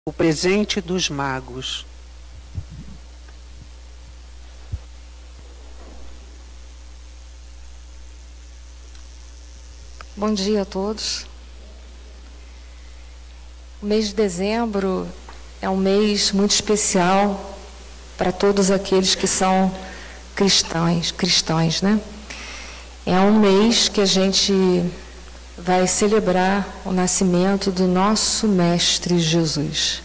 O presente dos magos. Bom dia a todos. O mês de dezembro é um mês muito especial para todos aqueles que são cristãos, né? É um mês que a gente vai celebrar o nascimento do nosso Mestre Jesus.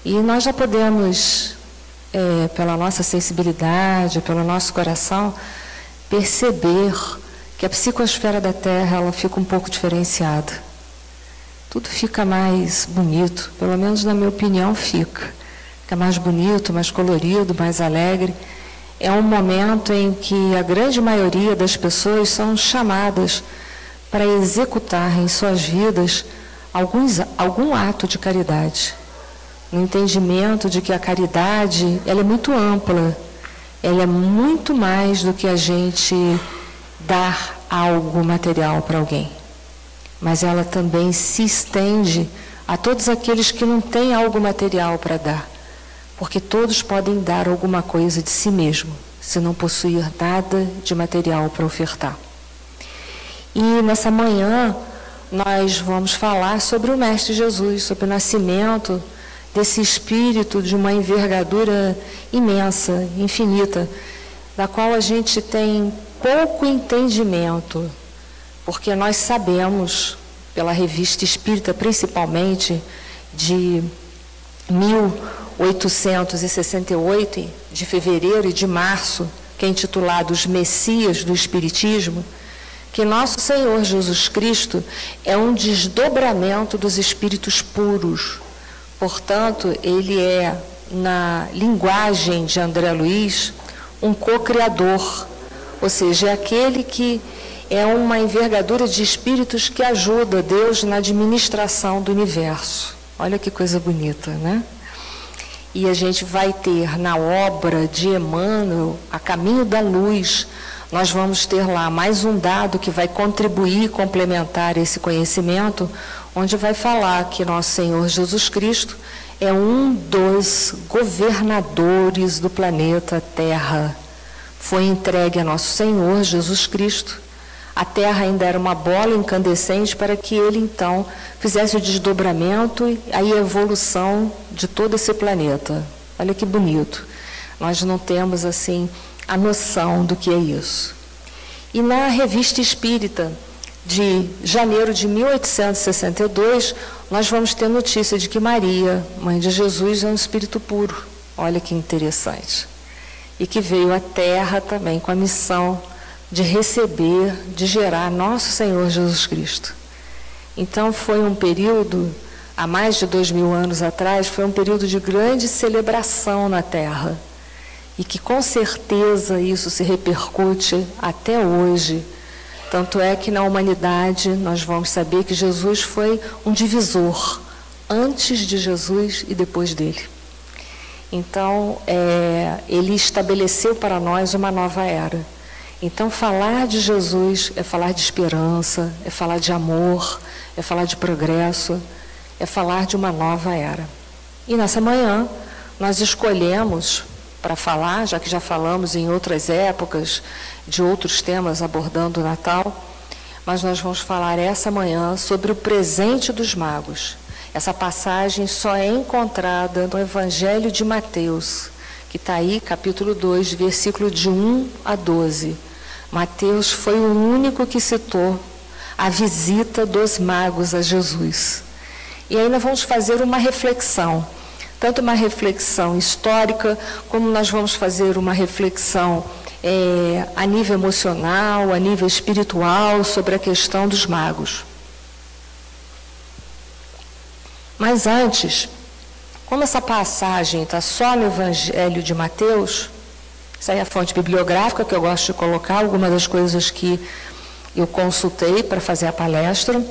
E nós já podemos, pela nossa sensibilidade, pelo nosso coração, perceber que a psicosfera da Terra ela fica um pouco diferenciada. Tudo fica mais bonito, pelo menos na minha opinião fica. Fica mais bonito, mais colorido, mais alegre. É um momento em que a grande maioria das são chamadas para executar em suas vidas algum ato de caridade. No entendimento de que a caridade ela é muito ampla, ela é muito mais do que a gente dar algo material para alguém. Mas ela também se estende a todos aqueles que não têm algo material para dar. Porque todos podem dar alguma coisa de si mesmo, se não possuir nada de material para ofertar. E nessa manhã nós vamos falar sobre o Mestre Jesus, sobre o nascimento desse espírito de uma envergadura imensa, infinita, da qual a gente tem pouco entendimento, porque nós sabemos, pela Revista Espírita, principalmente, de 1868, de fevereiro e de março, que é intitulado Os Messias do Espiritismo, que nosso Senhor Jesus Cristo é um desdobramento dos espíritos puros. Portanto, ele é, na linguagem de André Luiz, um co-criador, ou seja, é aquele que é uma envergadura de espíritos que ajuda Deus na administração do universo. Olha que coisa bonita, né? E a gente vai ter na obra de Emmanuel, A Caminho da Luz, nós vamos ter lá mais um dado que vai contribuir e complementar esse conhecimento, onde vai falar que nosso Senhor Jesus Cristo é um dos governadores do planeta Terra. Foi entregue a nosso Senhor Jesus Cristo. A Terra ainda era uma bola incandescente para que ele, então, fizesse o desdobramento e a evolução de todo esse planeta. Olha que bonito. Nós não temos, assim, a noção do que é isso. E na Revista Espírita, de janeiro de 1862, nós vamos ter notícia de que Maria, mãe de Jesus, é um espírito puro. Olha que interessante. E que veio à Terra também com a missão de receber, de gerar nosso Senhor Jesus Cristo. Então foi um período, há mais de 2000 anos atrás, foi um período de grande celebração na Terra. E que com certeza isso se repercute até hoje. Tanto é que na humanidade nós vamos saber que Jesus foi um divisor, antes de Jesus e depois dele. Então, ele estabeleceu para nós uma nova era. Então, falar de Jesus é falar de esperança, é falar de amor, é falar de progresso, é falar de uma nova era. E nessa manhã, nós escolhemos para falar, já que já falamos em outras épocas, de outros temas abordando o Natal, mas nós vamos falar essa manhã sobre o presente dos magos. Essa passagem só é encontrada no Evangelho de Mateus, que está aí, capítulo 2, versículo de 1 a 12. Mateus foi o único que citou a visita dos magos a Jesus. E aí nós vamos fazer uma reflexão, tanto uma reflexão histórica, como nós vamos fazer uma reflexão a nível emocional, a nível espiritual, sobre a questão dos magos. Mas antes, como essa passagem está só no Evangelho de Mateus, essa é a fonte bibliográfica que eu gosto de colocar, algumas das coisas que eu consultei para fazer a palestra.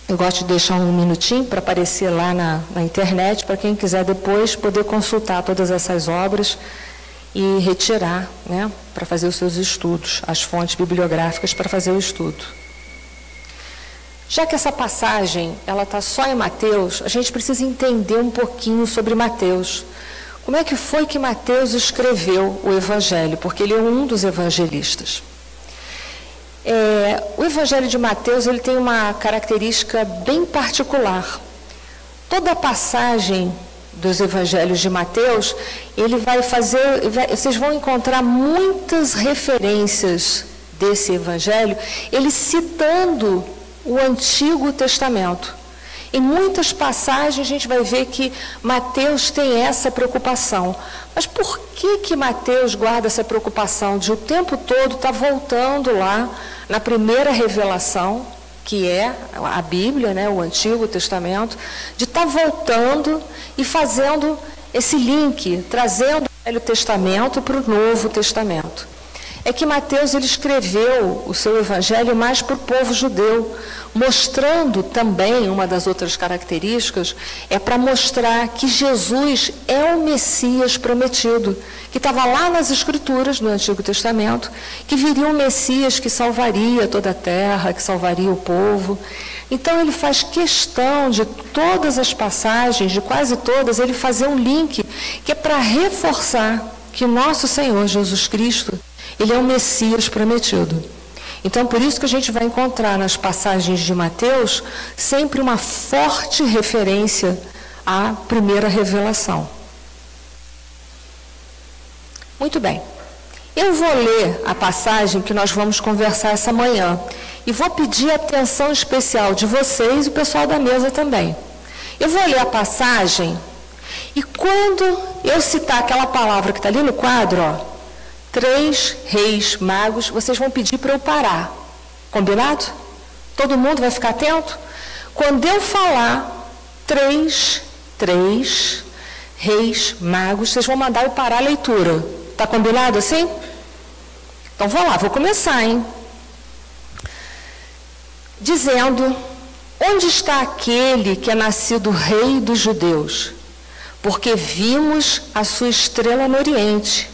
Eu gosto de deixar um minutinho para aparecer lá na internet, para quem quiser depois poder consultar todas essas obras e retirar, né, para fazer os seus estudos, as fontes bibliográficas para fazer o estudo. Já que essa passagem ela está só em Mateus, a gente precisa entender um pouquinho sobre Mateus. Como é que foi que Mateus escreveu o Evangelho? Porque ele é um dos evangelistas. O Evangelho de Mateus ele tem uma característica bem particular. Toda a passagem dos Evangelhos de Mateus, ele vai fazer, vocês vão encontrar muitas referências desse Evangelho, ele citando o Antigo Testamento. Em muitas passagens a gente vai ver que Mateus tem essa preocupação. Mas por que Mateus guarda essa preocupação de o tempo todo estar voltando lá na primeira revelação, que é a Bíblia, né, o Antigo Testamento, de estar voltando e fazendo esse link, trazendo o Velho Testamento para o Novo Testamento? É que Mateus ele escreveu o seu evangelho mais para o povo judeu, mostrando também, uma das outras características, é para mostrar que Jesus é o Messias prometido, que estava lá nas Escrituras, no Antigo Testamento, que viria um Messias que salvaria toda a terra, que salvaria o povo. Então ele faz questão de todas as passagens, de quase todas, ele fazer um link, que é para reforçar que o nosso Senhor Jesus Cristo, ele é o Messias prometido. Então, por isso que a gente vai encontrar nas passagens de Mateus sempre uma forte referência à primeira revelação. Muito bem. Eu vou ler a passagem que nós vamos conversar essa manhã e vou pedir atenção especial de vocês e o pessoal da mesa também. Eu vou ler a passagem e quando eu citar aquela palavra que está ali no quadro, ó, 3 reis magos, vocês vão pedir para eu parar. Combinado? Todo mundo vai ficar atento? Quando eu falar 3 reis magos, vocês vão mandar eu parar a leitura. Tá combinado assim? Então vou lá, vou começar, hein? Dizendo: onde está aquele que é nascido rei dos judeus? Porque vimos a sua estrela no Oriente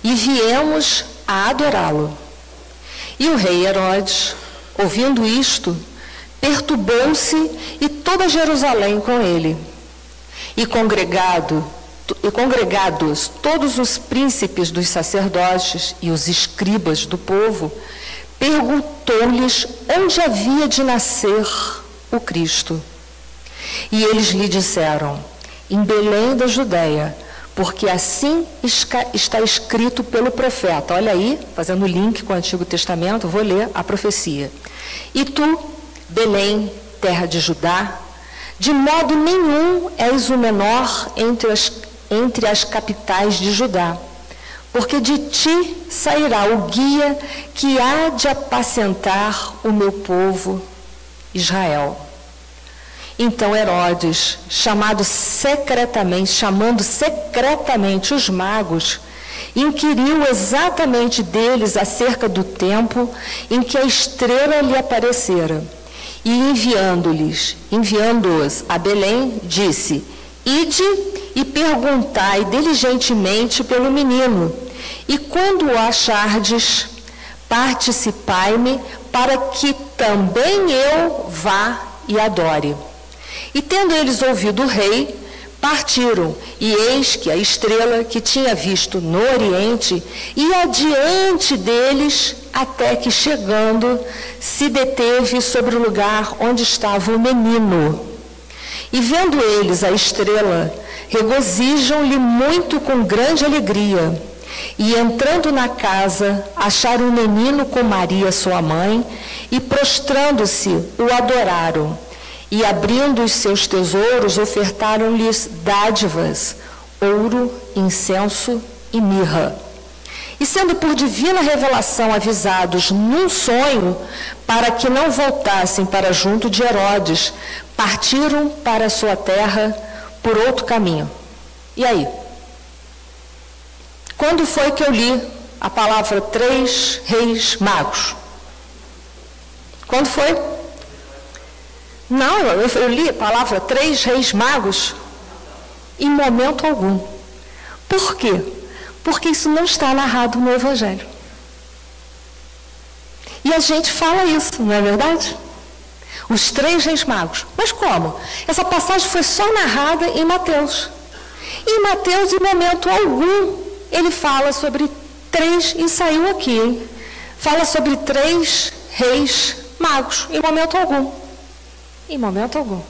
e viemos a adorá-lo. E o rei Herodes, ouvindo isto, perturbou-se e toda Jerusalém com ele. E congregados todos os príncipes dos sacerdotes e os escribas do povo, perguntou-lhes onde havia de nascer o Cristo. E eles lhe disseram: em Belém da Judéia, porque assim está escrito pelo profeta. Olha aí, fazendo link com o Antigo Testamento, vou ler a profecia. E tu, Belém, terra de Judá, de modo nenhum és o menor entre as capitais de Judá, porque de ti sairá o guia que há de apacentar o meu povo Israel. Então Herodes, chamando secretamente os magos, inquiriu exatamente deles acerca do tempo em que a estrela lhe aparecera. E enviando-os a Belém, disse: ide e perguntai diligentemente pelo menino, e quando o achardes, participai-me, para que também eu vá e adore. E tendo eles ouvido o rei, partiram, e eis que a estrela que tinha visto no Oriente ia adiante deles, até que, chegando, se deteve sobre o lugar onde estava o menino. E vendo eles a estrela, regozijam-lhe muito com grande alegria. E entrando na casa, acharam o menino com Maria, sua mãe, e prostrando-se, o adoraram. E abrindo os seus tesouros, ofertaram-lhes dádivas, ouro, incenso e mirra. E sendo por divina revelação avisados num sonho, para que não voltassem para junto de Herodes, partiram para a sua terra por outro caminho. E aí? Quando foi que eu li a palavra 3 reis magos? Quando foi? Não, eu li a palavra 3 reis magos em momento algum. Por quê? Porque isso não está narrado no Evangelho. E a gente fala isso, não é verdade? Os 3 reis magos. Mas como? Essa passagem foi só narrada em Mateus. Em Mateus, em momento algum, ele fala sobre 3, e saiu aqui, hein? Fala sobre 3 reis magos, em momento algum. Em momento algum.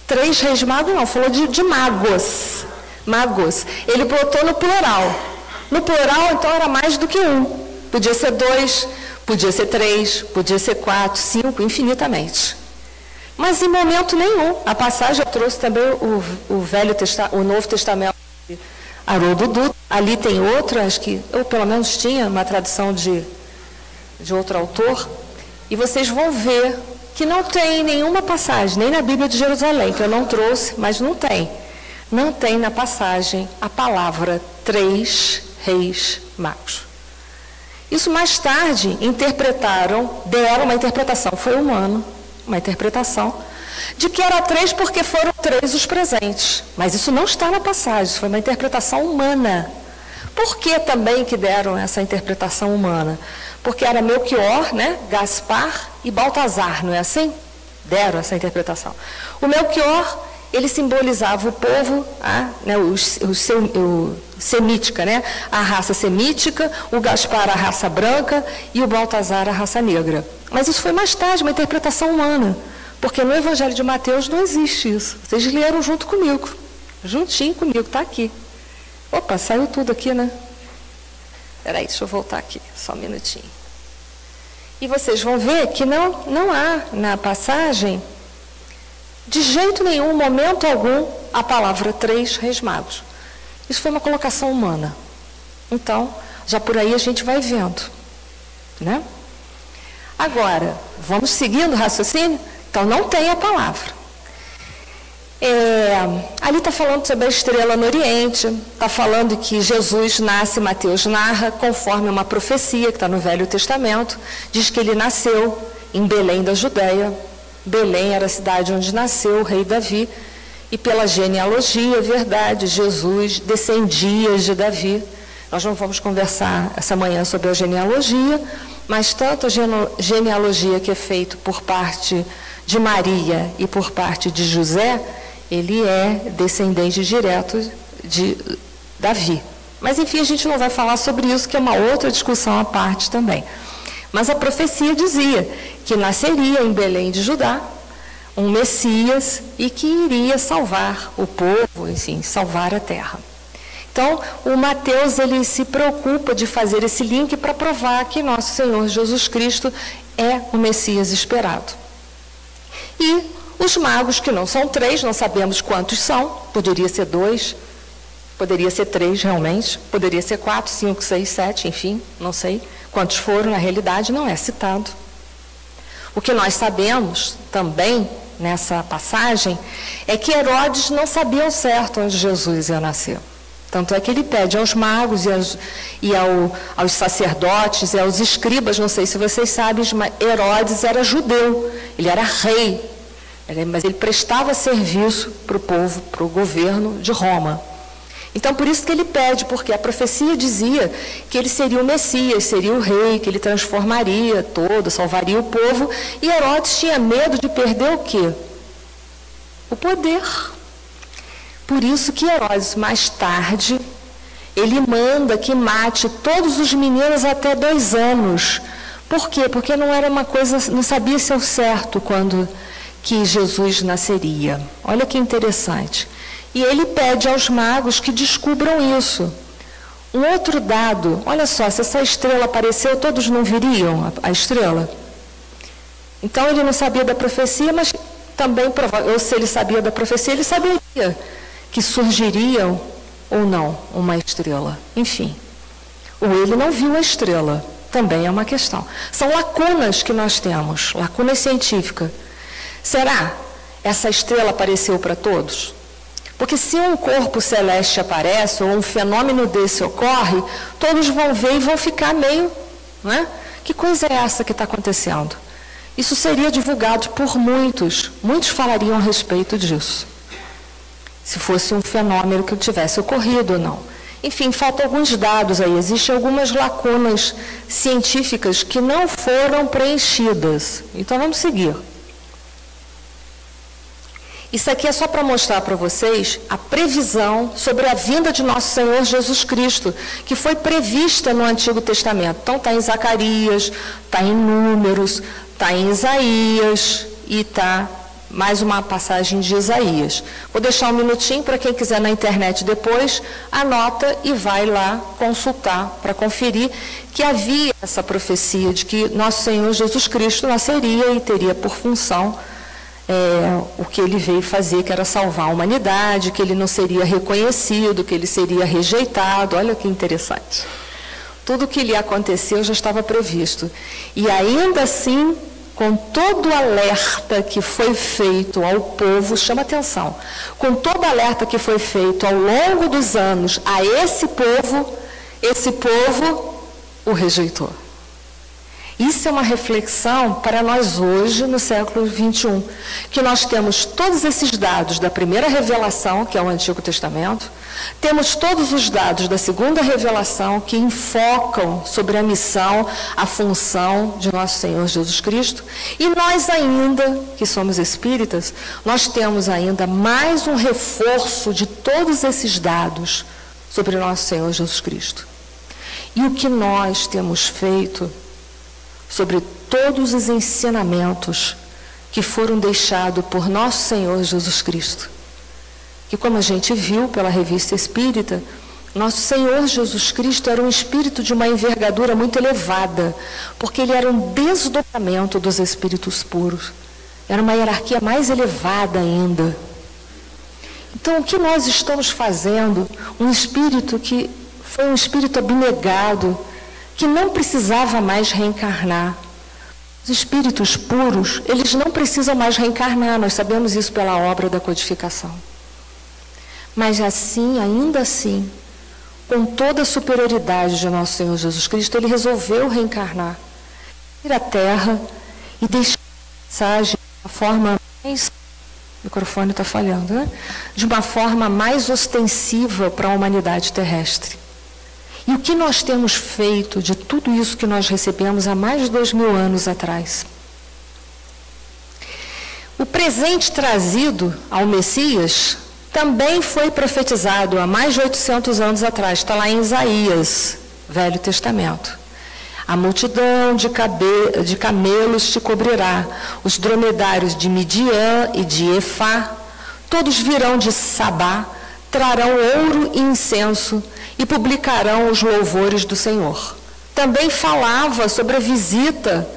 3 reis magos não, falou de magos. Magos. Ele botou no plural. No plural, então, era mais do que 1. Podia ser 2, podia ser 3, podia ser 4, 5, infinitamente. Mas em momento nenhum. A passagem eu trouxe também o Novo Testamento de Haroldo Dutra. Ali tem outro, acho que eu pelo menos tinha uma tradução de outro autor. E vocês vão ver que não tem nenhuma passagem, nem na Bíblia de Jerusalém, que eu não trouxe, mas não tem. Não tem na passagem a palavra 3 reis magos. Isso mais tarde deram uma interpretação, foi humano, uma interpretação, de que era 3 porque foram 3 os presentes. Mas isso não está na passagem, isso foi uma interpretação humana. Por que também que deram essa interpretação humana? Porque era Melquior, né, Gaspar e Baltazar, não é assim? Deram essa interpretação. O Melquior, ele simbolizava o povo, semítica, né? A raça semítica, o Gaspar a raça branca e o Baltazar a raça negra. Mas isso foi mais tarde, uma interpretação humana, porque no Evangelho de Mateus não existe isso. Vocês leram junto comigo, juntinho comigo, está aqui. Opa, saiu tudo aqui, né? Espera aí, deixa eu voltar aqui, só um minutinho. E vocês vão ver que não há na passagem, de jeito nenhum, momento algum, a palavra 3 reis magos. Isso foi uma colocação humana. Então, já por aí a gente vai vendo, né? Agora, vamos seguindo o raciocínio? Então, não tem a palavra. Ali está falando sobre a estrela no Oriente, está falando que Jesus nasce, Mateus narra, conforme uma profecia que está no Velho Testamento, diz que ele nasceu em Belém da Judéia. Belém era a cidade onde nasceu o rei Davi, e pela genealogia, é verdade, Jesus descendia de Davi. Nós não vamos conversar essa manhã sobre a genealogia, mas tanto a genealogia que é feita por parte de Maria e por parte de José, ele é descendente direto de Davi. Mas, enfim, a gente não vai falar sobre isso, que é uma outra discussão à parte também. Mas a profecia dizia que nasceria em Belém de Judá um Messias e que iria salvar o povo, enfim, salvar a terra. Então, o Mateus, ele se preocupa de fazer esse link para provar que nosso Senhor Jesus Cristo é o Messias esperado. E os magos, que não são 3, não sabemos quantos são, poderia ser 2, poderia ser 3 realmente, poderia ser 4, 5, 6, 7, enfim, não sei quantos foram, na realidade não é citado. O que nós sabemos também nessa passagem é que Herodes não sabia ao certo onde Jesus ia nascer. Tanto é que ele pede aos magos aos sacerdotes e aos escribas, não sei se vocês sabem, mas Herodes era judeu, ele era rei, mas ele prestava serviço para o povo, para o governo de Roma. Então, por isso que ele pede, porque a profecia dizia que ele seria o Messias, seria o rei, que ele transformaria todo, salvaria o povo, e Herodes tinha medo de perder o quê? O poder. Por isso que Herodes, mais tarde, ele manda que mate todos os meninos até 2 anos. Por quê? Porque não era uma coisa, não sabia se é o certo quando que Jesus nasceria. Olha que interessante. E ele pede aos magos que descubram isso. Um outro dado, olha só, se essa estrela apareceu, todos não viriam a estrela? Então ele não sabia da profecia, mas também, ou se ele sabia da profecia, ele saberia que surgiria ou não uma estrela. Enfim, ou ele não viu a estrela, também é uma questão. São lacunas que nós temos, lacunas científicas. Será essa estrela apareceu para todos? Porque se um corpo celeste aparece, ou um fenômeno desse ocorre, todos vão ver e vão ficar meio, não é? Que coisa é essa que está acontecendo? Isso seria divulgado por muitos falariam a respeito disso. Se fosse um fenômeno que tivesse ocorrido ou não. Enfim, faltam alguns dados aí, existem algumas lacunas científicas que não foram preenchidas. Então, vamos seguir. Isso aqui é só para mostrar para vocês a previsão sobre a vinda de nosso Senhor Jesus Cristo, que foi prevista no Antigo Testamento. Então, está em Zacarias, está em Números, está em Isaías e está mais uma passagem de Isaías. Vou deixar um minutinho para quem quiser na internet depois, anota e vai lá consultar para conferir que havia essa profecia de que nosso Senhor Jesus Cristo nasceria e teria por função o que ele veio fazer, que era salvar a humanidade, que ele não seria reconhecido, que ele seria rejeitado. Olha que interessante. Tudo o que lhe aconteceu já estava previsto. E ainda assim, com todo o alerta que foi feito ao povo, chama atenção, com todo o alerta que foi feito ao longo dos anos a esse povo o rejeitou. Isso é uma reflexão para nós hoje, no século XXI, que nós temos todos esses dados da primeira revelação, que é o Antigo Testamento, temos todos os dados da segunda revelação que enfocam sobre a missão, a função de nosso Senhor Jesus Cristo, e nós ainda, que somos espíritas, nós temos ainda mais um reforço de todos esses dados sobre nosso Senhor Jesus Cristo. E o que nós temos feito sobre todos os ensinamentos que foram deixados por nosso Senhor Jesus Cristo. Que, como a gente viu pela Revista Espírita, nosso Senhor Jesus Cristo era um espírito de uma envergadura muito elevada, porque ele era um desdobramento dos espíritos puros. Era uma hierarquia mais elevada ainda. Então, o que nós estamos fazendo? Um espírito que foi um espírito abnegado, que não precisava mais reencarnar. Os espíritos puros, eles não precisam mais reencarnar, nós sabemos isso pela obra da codificação. Mas assim, ainda assim, com toda a superioridade de nosso Senhor Jesus Cristo, ele resolveu reencarnar, ir à Terra e deixar a mensagem de uma forma mais... O microfone está falhando, né? De uma forma mais ostensiva para a humanidade terrestre. E o que nós temos feito de tudo isso que nós recebemos há mais de 2000 anos atrás? O presente trazido ao Messias também foi profetizado há mais de 800 anos atrás. Está lá em Isaías, Velho Testamento. A multidão de camelos te cobrirá, os dromedários de Midian e de Efá, todos virão de Sabá, trarão ouro e incenso, e publicarão os louvores do Senhor. Também falava sobre a visita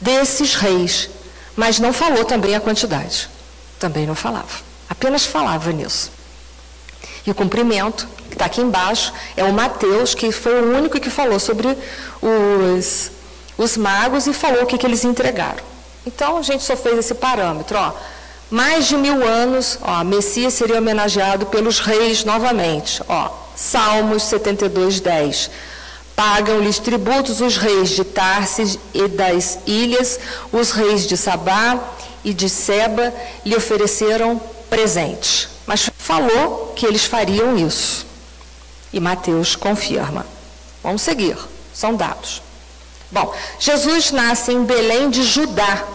desses reis, mas não falou também a quantidade. Também não falava. Apenas falava nisso. E o cumprimento, que está aqui embaixo, é o Mateus, que foi o único que falou sobre os magos e falou o que eles entregaram. Então, a gente só fez esse parâmetro. Mais de 1000 anos, Messias seria homenageado pelos reis novamente. Salmos 72:10. Pagam-lhes tributos os reis de Tarsis e das ilhas, os reis de Sabá e de Seba lhe ofereceram presentes. Mas falou que eles fariam isso. E Mateus confirma. Vamos seguir, são dados. Bom, Jesus nasce em Belém de Judá.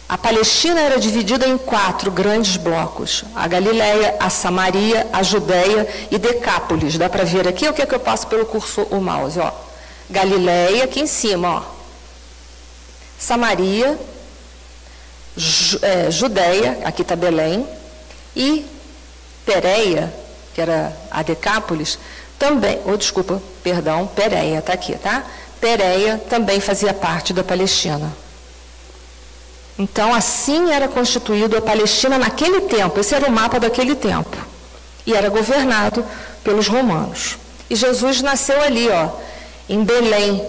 A Palestina era dividida em 4 grandes blocos: a Galileia, a Samaria, a Judeia e Decápolis. Dá para ver aqui o que é que eu passo pelo cursor, o mouse? Galileia, aqui em cima, Samaria, Judeia, aqui está Belém, e Pérea, que era a Decápolis, também, Pérea, está aqui, tá? Pérea também fazia parte da Palestina. Então, assim era constituído a Palestina naquele tempo. Esse era o mapa daquele tempo. E era governado pelos romanos. E Jesus nasceu ali, em Belém,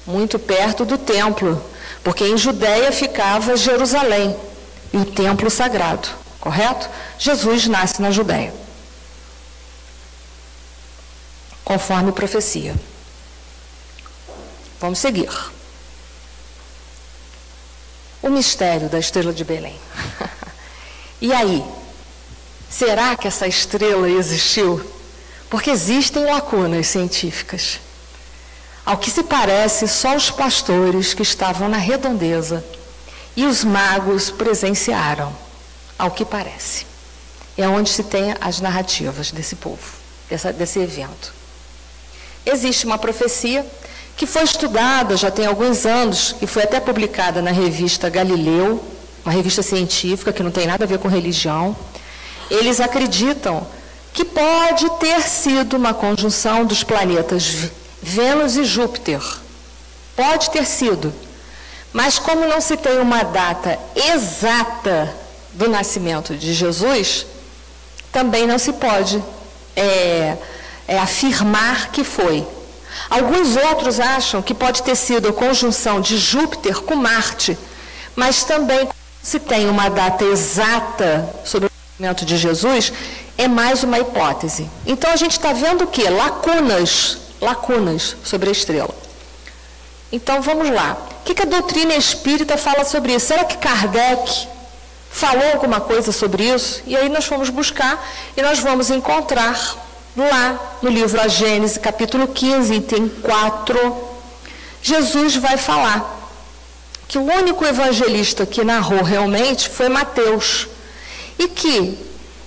muito perto do templo. Porque em Judeia ficava Jerusalém e o templo sagrado, correto? Jesus nasce na Judeia, conforme profecia. Vamos seguir. O mistério da estrela de Belém. E aí? Será que essa estrela existiu? Porque existem lacunas científicas. Ao que se parece, só os pastores que estavam na redondeza e os magos presenciaram, ao que parece. É onde se tem as narrativas desse povo, desse evento. Existe uma profecia que foi estudada já tem alguns anos, e foi até publicada na revista Galileu, uma revista científica que não tem nada a ver com religião. Eles acreditam que pode ter sido uma conjunção dos planetas Vênus e Júpiter. Pode ter sido. Mas como não se tem uma data exata do nascimento de Jesus, também não se pode afirmar que foi. Alguns outros acham que pode ter sido a conjunção de Júpiter com Marte, mas também se tem uma data exata sobre o nascimento de Jesus, é mais uma hipótese. Então a gente está vendo o quê? Lacunas sobre a estrela. Então vamos lá. O que a doutrina espírita fala sobre isso? Será que Kardec falou alguma coisa sobre isso? E aí nós fomos buscar e nós vamos encontrar lá no livro A Gênese, capítulo 15, item 4, Jesus vai falar que o único evangelista que narrou realmente foi Mateus. E que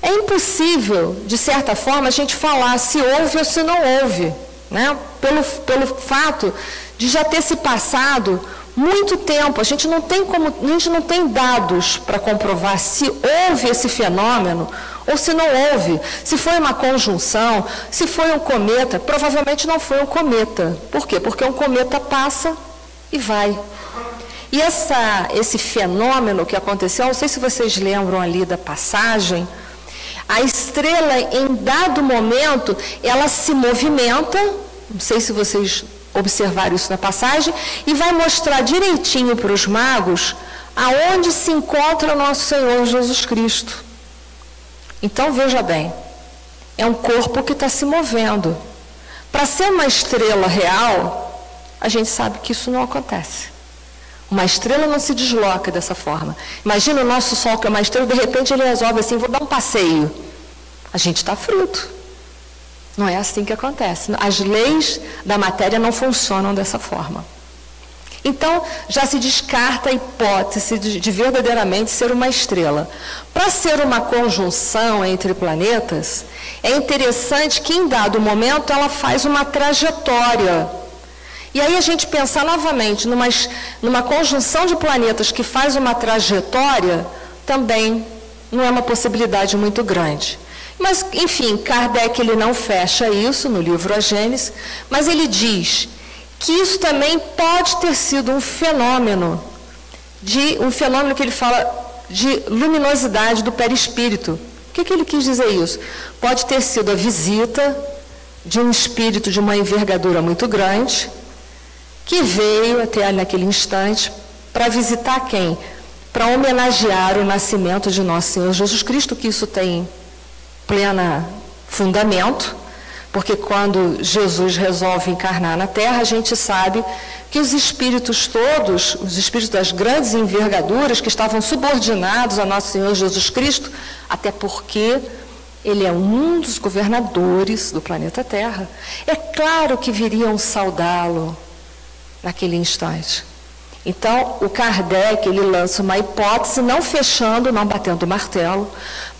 é impossível, de certa forma, a gente falar se houve ou se não houve, né? Pelo fato de já ter se passado muito tempo. A gente não tem dados para comprovar se houve esse fenômeno ou se não houve, se foi uma conjunção, se foi um cometa. Provavelmente não foi um cometa. Por quê? Porque um cometa passa e vai. E esse fenômeno que aconteceu, não sei se vocês lembram ali da passagem, a estrela, em dado momento, ela se movimenta, não sei se vocês observaram isso na passagem, e vai mostrar direitinho para os magos aonde se encontra nosso Senhor Jesus Cristo. Então, veja bem, é um corpo que está se movendo. Para ser uma estrela real, a gente sabe que isso não acontece. Uma estrela não se desloca dessa forma. Imagina o nosso Sol, que é uma estrela, de repente ele resolve assim, vou dar um passeio. A gente está frito. Não é assim que acontece. As leis da matéria não funcionam dessa forma. Então, já se descarta a hipótese de verdadeiramente ser uma estrela. Para ser uma conjunção entre planetas, é interessante que, em dado momento, ela faz uma trajetória. E aí a gente pensar novamente numa conjunção de planetas que faz uma trajetória, também não é uma possibilidade muito grande. Mas, enfim, Kardec ele não fecha isso no livro A Gênese, mas ele diz que isso também pode ter sido um fenômeno que ele fala de luminosidade do perispírito. O que ele quis dizer isso? Pode ter sido a visita de um espírito de uma envergadura muito grande, que veio até naquele instante para visitar quem? Para homenagear o nascimento de nosso Senhor Jesus Cristo, que isso tem pleno fundamento, porque quando Jesus resolve encarnar na Terra, a gente sabe que os espíritos todos, os espíritos das grandes envergaduras, que estavam subordinados a nosso Senhor Jesus Cristo, até porque ele é um dos governadores do planeta Terra, é claro que viriam saudá-lo naquele instante. Então, o Kardec, ele lança uma hipótese, não fechando, não batendo o martelo,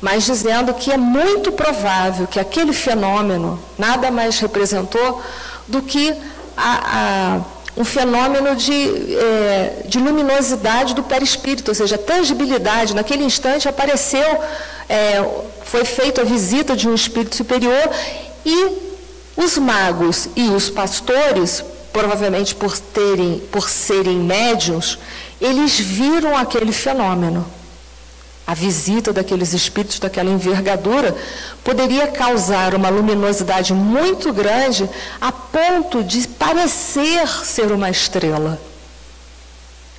mas dizendo que é muito provável que aquele fenômeno nada mais representou do que um fenômeno de luminosidade do perispírito, ou seja, a tangibilidade. Naquele instante apareceu, foi feita a visita de um espírito superior e os magos e os pastores, provavelmente por serem médiuns, eles viram aquele fenômeno. A visita daqueles espíritos daquela envergadura poderia causar uma luminosidade muito grande a ponto de parecer ser uma estrela.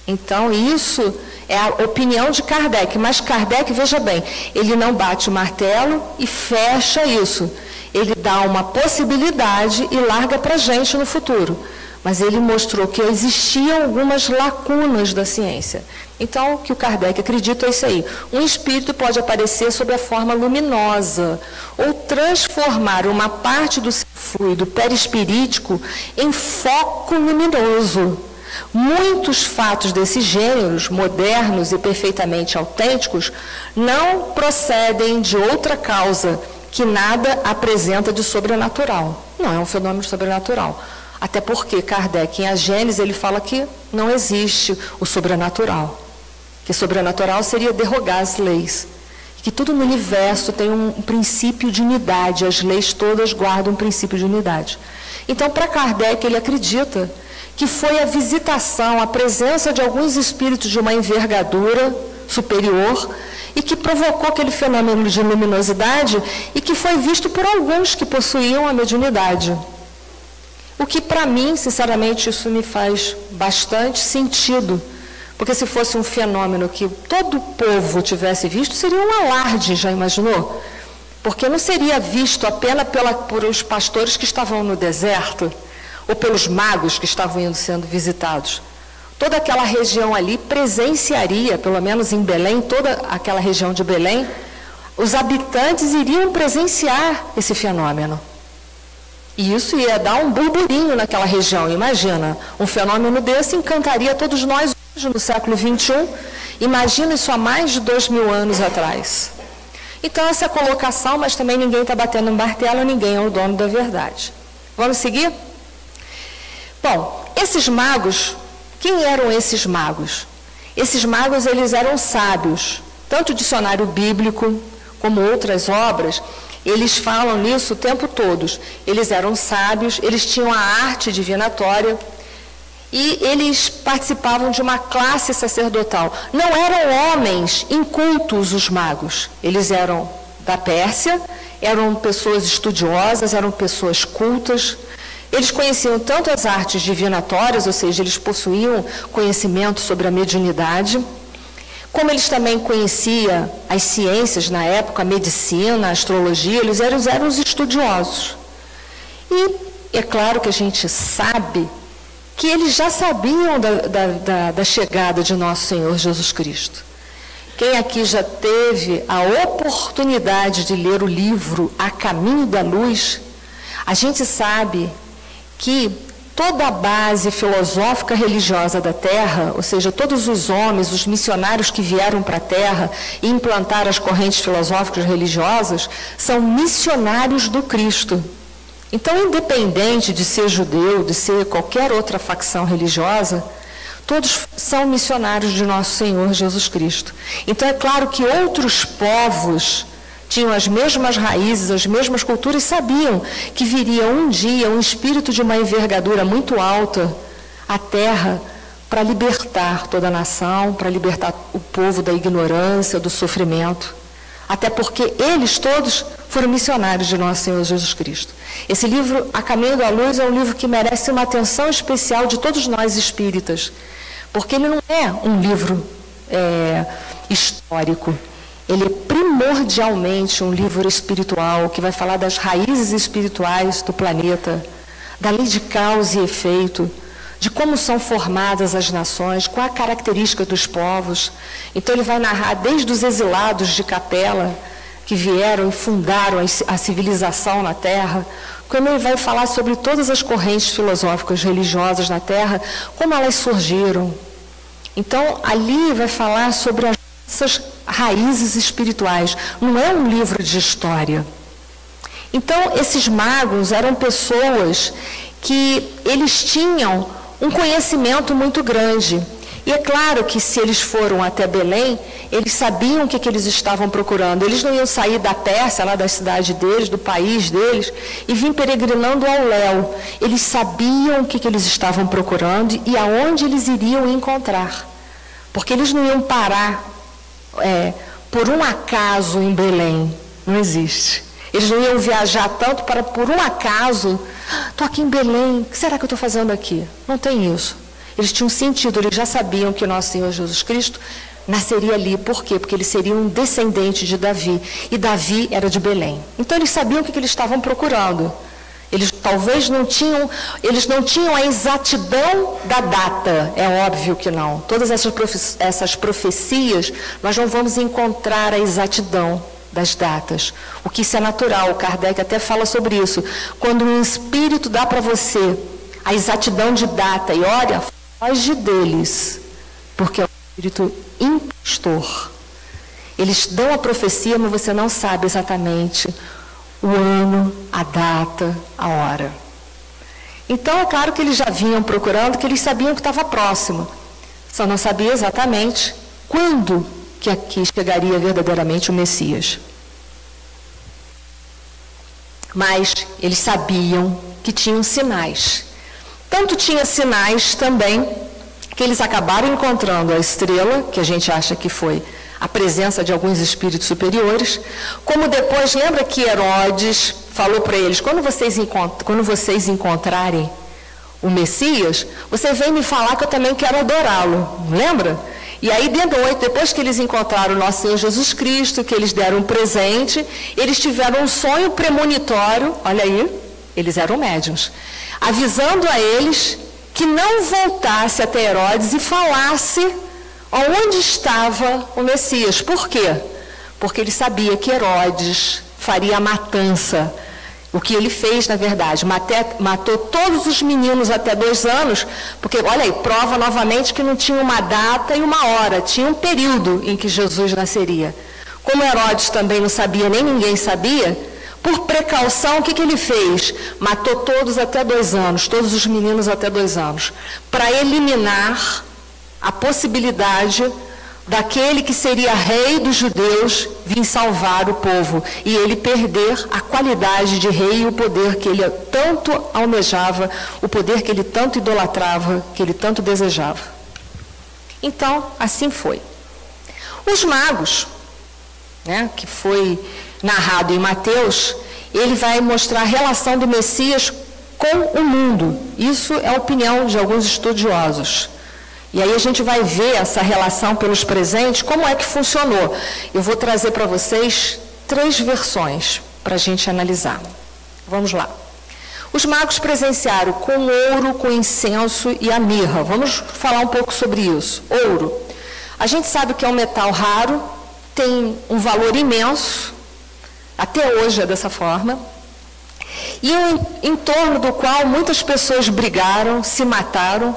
Então, isso é a opinião de Kardec. Mas Kardec, veja bem, ele não bate o martelo e fecha isso. Ele dá uma possibilidade e larga para a gente no futuro. mas ele mostrou que existiam algumas lacunas da ciência. Então, o que o Kardec acredita é isso aí. Um espírito pode aparecer sob a forma luminosa, ou transformar uma parte do seu fluido perispirítico em foco luminoso. Muitos fatos desses gêneros, modernos e perfeitamente autênticos, não procedem de outra causa, que nada apresenta de sobrenatural. Não é um fenômeno sobrenatural. Até porque Kardec, em A Gênese, ele fala que não existe o sobrenatural. Que sobrenatural seria derrogar as leis. Que tudo no universo tem um princípio de unidade, as leis todas guardam um princípio de unidade. Então, para Kardec, ele acredita que foi a visitação, a presença de alguns espíritos de uma envergadura superior e que provocou aquele fenômeno de luminosidade e que foi visto por alguns que possuíam a mediunidade. O que, para mim, sinceramente, isso me faz bastante sentido, porque se fosse um fenômeno que todo o povo tivesse visto, seria um alarde, já imaginou? Porque não seria visto apenas por os pastores que estavam no deserto, ou pelos magos que estavam sendo visitados. Toda aquela região ali presenciaria, pelo menos em Belém, toda aquela região de Belém, os habitantes iriam presenciar esse fenômeno. E isso ia dar um burburinho naquela região. Imagina, um fenômeno desse encantaria todos nós hoje no século XXI. Imagina isso há mais de 2000 anos atrás. Então, essa é a colocação, mas também ninguém está batendo um martelo, ninguém é o dono da verdade. Vamos seguir? Bom, esses magos, quem eram esses magos? Esses magos, eles eram sábios. Tanto o dicionário bíblico, como outras obras, eles falam nisso o tempo todo. Eles eram sábios, eles tinham a arte divinatória e eles participavam de uma classe sacerdotal. Não eram homens incultos os magos. Eles eram da Pérsia, eram pessoas estudiosas, eram pessoas cultas. Eles conheciam tanto as artes divinatórias, ou seja, eles possuíam conhecimento sobre a mediunidade, como eles também conheciam as ciências na época, a medicina, a astrologia, eles eram os estudiosos. E é claro que a gente sabe que eles já sabiam da chegada de nosso Senhor Jesus Cristo. Quem aqui já teve a oportunidade de ler o livro A Caminho da Luz, a gente sabe que toda a base filosófica religiosa da Terra, ou seja, todos os homens, os missionários que vieram para a Terra e implantaram as correntes filosóficas religiosas, são missionários do Cristo. Então, independente de ser judeu, de ser qualquer outra facção religiosa, todos são missionários de nosso Senhor Jesus Cristo. Então, é claro que outros povos tinham as mesmas raízes, as mesmas culturas, e sabiam que viria um dia um espírito de uma envergadura muito alta à Terra para libertar toda a nação, para libertar o povo da ignorância, do sofrimento. Até porque eles todos foram missionários de nosso Senhor Jesus Cristo. Esse livro, A Caminho da Luz, é um livro que merece uma atenção especial de todos nós espíritas, porque ele não é um livro histórico. Ele é primordialmente um livro espiritual, que vai falar das raízes espirituais do planeta, da lei de causa e efeito, de como são formadas as nações, qual a característica dos povos. Então ele vai narrar desde os exilados de Capela, que vieram e fundaram a civilização na Terra, como ele vai falar sobre todas as correntes filosóficas religiosas na Terra, como elas surgiram. Então, ali vai falar sobre essas raízes espirituais. Não é um livro de história. Então, esses magos eram pessoas que eles tinham um conhecimento muito grande. E é claro que se eles foram até Belém, eles sabiam o que eles estavam procurando. Eles não iam sair da Pérsia, lá da cidade deles, do país deles, e vir peregrinando ao léu. Eles sabiam o que eles estavam procurando e aonde eles iriam encontrar. Porque eles não iam parar por um acaso em Belém. Não existe. Eles não iam viajar tanto para, por um acaso, estou aqui em Belém, o que será que eu estou fazendo aqui? Não tem isso. Eles tinham sentido, eles já sabiam que o nosso Senhor Jesus Cristo nasceria ali. Por quê? Porque ele seria um descendente de Davi. E Davi era de Belém. Então eles sabiam o que eles estavam procurando. Eles talvez eles não tinham a exatidão da data, é óbvio que não. Todas essas profecias, nós não vamos encontrar a exatidão das datas. O que isso é natural, o Kardec até fala sobre isso. Quando o Espírito dá para você a exatidão de data, e olha, foge deles, porque é o Espírito impostor. Eles dão a profecia, mas você não sabe exatamente o ano, a data, a hora. Então, é claro que eles já vinham procurando, que eles sabiam que estava próximo. Só não sabia exatamente quando que aqui chegaria verdadeiramente o Messias. Mas eles sabiam que tinham sinais. Tanto tinha sinais também, que eles acabaram encontrando a estrela, que a gente acha que foi a presença de alguns espíritos superiores, como depois, lembra que Herodes falou para eles, quando vocês encontrarem o Messias, você vem me falar que eu também quero adorá-lo, lembra? E aí, depois que eles encontraram o nosso Senhor Jesus Cristo, que eles deram um presente, eles tiveram um sonho premonitório, olha aí, eles eram médiuns, avisando a eles que não voltasse até Herodes e falasse onde estava o Messias. Por quê? Porque ele sabia que Herodes faria a matança. O que ele fez, na verdade, matou todos os meninos até 2 anos, porque, olha aí, prova novamente que não tinha uma data e uma hora, tinha um período em que Jesus nasceria. Como Herodes também não sabia, nem ninguém sabia, por precaução, o que ele fez? Matou todos até 2 anos, todos os meninos até 2 anos, para eliminar a possibilidade daquele que seria rei dos judeus vir salvar o povo e ele perder a qualidade de rei e o poder que ele tanto almejava, o poder que ele tanto idolatrava, que ele tanto desejava. Então, assim foi. Os magos, né, que foi narrado em Mateus, ele vai mostrar a relação do Messias com o mundo. Isso é a opinião de alguns estudiosos. E aí a gente vai ver essa relação pelos presentes, como é que funcionou. Eu vou trazer para vocês 3 versões para a gente analisar. Vamos lá. Os magos presenciaram com ouro, com incenso e a mirra. Vamos falar um pouco sobre isso. Ouro. A gente sabe que é um metal raro, tem um valor imenso, até hoje é dessa forma, e em torno do qual muitas pessoas brigaram, se mataram,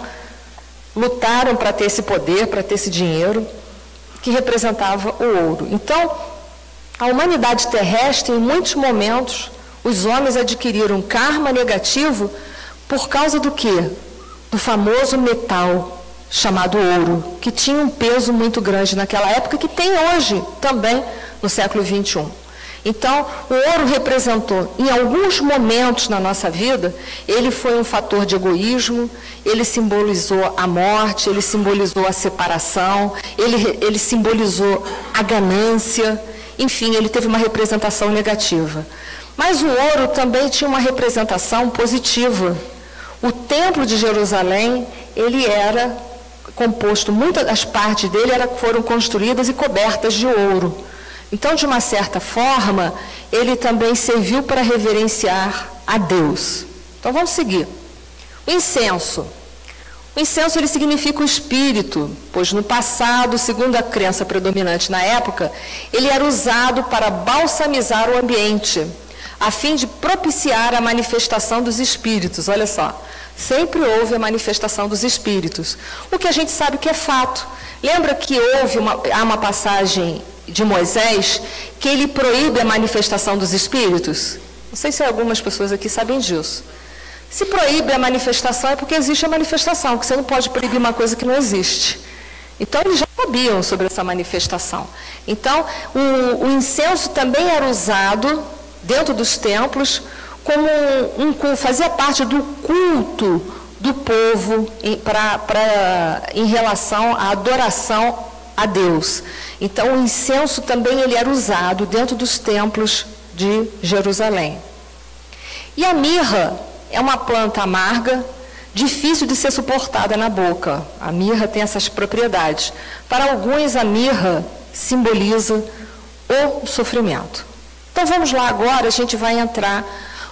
lutaram para ter esse poder, para ter esse dinheiro, que representava o ouro. Então, a humanidade terrestre, em muitos momentos, os homens adquiriram karma negativo por causa do quê? Do famoso metal chamado ouro, que tinha um peso muito grande naquela época, que tem hoje também no século XXI. Então, o ouro representou, em alguns momentos na nossa vida, ele foi um fator de egoísmo, ele simbolizou a morte, ele simbolizou a separação, ele simbolizou a ganância, enfim, ele teve uma representação negativa. Mas o ouro também tinha uma representação positiva. O Templo de Jerusalém, ele era composto, muitas das partes dele foram construídas e cobertas de ouro. Então, de uma certa forma, ele também serviu para reverenciar a Deus. Então, vamos seguir. O incenso. O incenso, ele significa o espírito, pois no passado, segundo a crença predominante na época, ele era usado para balsamizar o ambiente, a fim de propiciar a manifestação dos espíritos. Olha só, sempre houve a manifestação dos espíritos. O que a gente sabe que é fato. Lembra que há uma passagem de Moisés, que ele proíbe a manifestação dos espíritos? Não sei se algumas pessoas aqui sabem disso. Se proíbe a manifestação é porque existe a manifestação, que você não pode proibir uma coisa que não existe. Então, eles já sabiam sobre essa manifestação. Então, o incenso também era usado dentro dos templos como fazia parte do culto do povo em relação à adoração a Deus. Então, o incenso também ele era usado dentro dos templos de Jerusalém. E a mirra é uma planta amarga, difícil de ser suportada na boca. A mirra tem essas propriedades. Para alguns, a mirra simboliza o sofrimento. Então, vamos lá agora, a gente vai entrar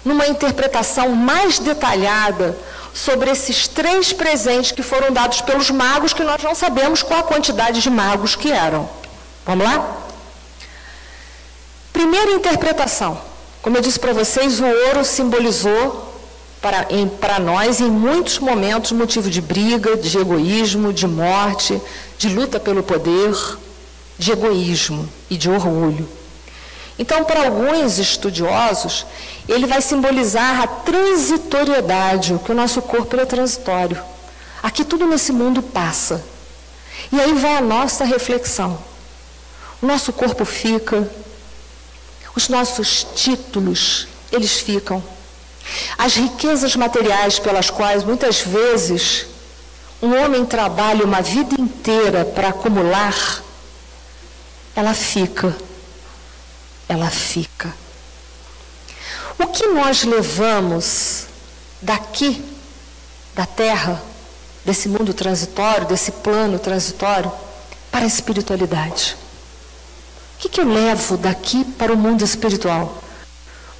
numa interpretação mais detalhada sobre esses 3 presentes que foram dados pelos magos, que nós não sabemos qual a quantidade de magos que eram. Vamos lá? Primeira interpretação. Como eu disse para vocês, o ouro simbolizou para nós, em muitos momentos, motivo de briga, de egoísmo, de morte, de luta pelo poder, de egoísmo e de orgulho. Então, para alguns estudiosos, ele vai simbolizar a transitoriedade, que o nosso corpo é transitório. Aqui tudo nesse mundo passa. E aí vai a nossa reflexão. O nosso corpo fica, os nossos títulos, eles ficam. As riquezas materiais pelas quais, muitas vezes, um homem trabalha uma vida inteira para acumular, ela fica. Ela fica. O que nós levamos daqui, da Terra, desse mundo transitório, desse plano transitório, para a espiritualidade? O que eu levo daqui para o mundo espiritual?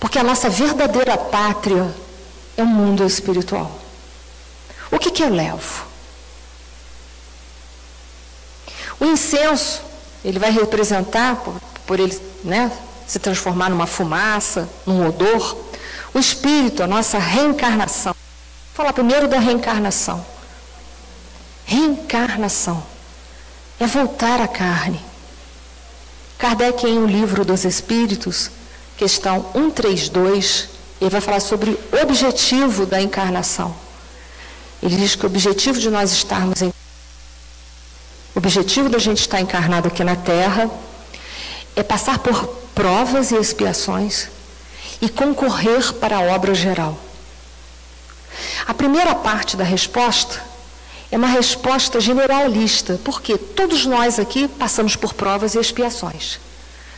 Porque a nossa verdadeira pátria é o mundo espiritual. O que eu levo? O incenso, ele vai representar, por ele, se transformar numa fumaça, num odor, o espírito, a nossa reencarnação. Vou falar primeiro da reencarnação. Reencarnação é voltar à carne. Kardec, em O Livro dos Espíritos, questão 132, ele vai falar sobre o objetivo da encarnação. Ele diz que o objetivo de nós estarmos o objetivo da gente estar encarnado aqui na Terra é passar por provas e expiações e concorrer para a obra geral. A primeira parte da resposta é uma resposta generalista, porque todos nós aqui passamos por provas e expiações.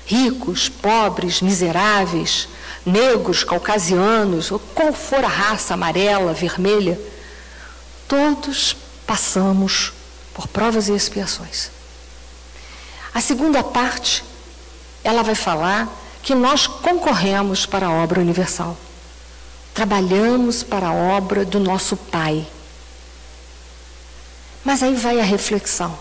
Ricos, pobres, miseráveis, negros, caucasianos, ou qual for a raça, amarela, vermelha, todos passamos por provas e expiações. A segunda parte, ela vai falar que nós concorremos para a obra universal. Trabalhamos para a obra do nosso Pai. Mas aí vai a reflexão.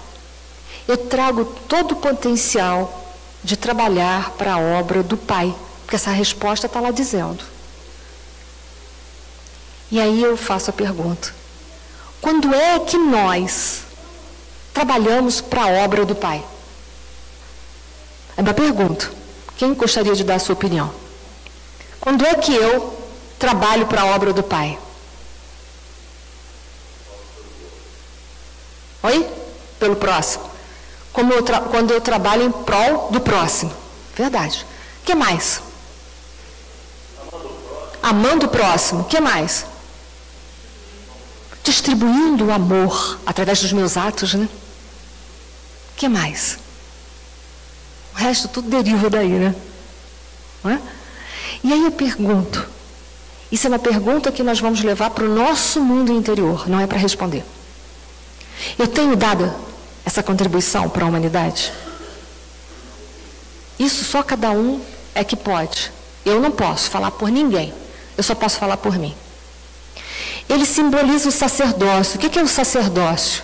Eu trago todo o potencial de trabalhar para a obra do Pai, porque essa resposta está lá dizendo. E aí eu faço a pergunta: quando é que nós trabalhamos para a obra do Pai? É uma pergunta. Quem gostaria de dar a sua opinião? Quando é que eu trabalho para a obra do Pai? Oi? Pelo próximo. Quando eu trabalho em prol do próximo. Verdade. O que mais? Amando o próximo. O que mais? Distribuindo o amor através dos meus atos, né? O que mais? O resto tudo deriva daí, né? Não é? E aí eu pergunto, isso é uma pergunta que nós vamos levar para o nosso mundo interior, não é para responder. Eu tenho dado essa contribuição para a humanidade? Isso só cada um é que pode. Eu não posso falar por ninguém, eu só posso falar por mim. Ele simboliza o sacerdócio. O que é o sacerdócio?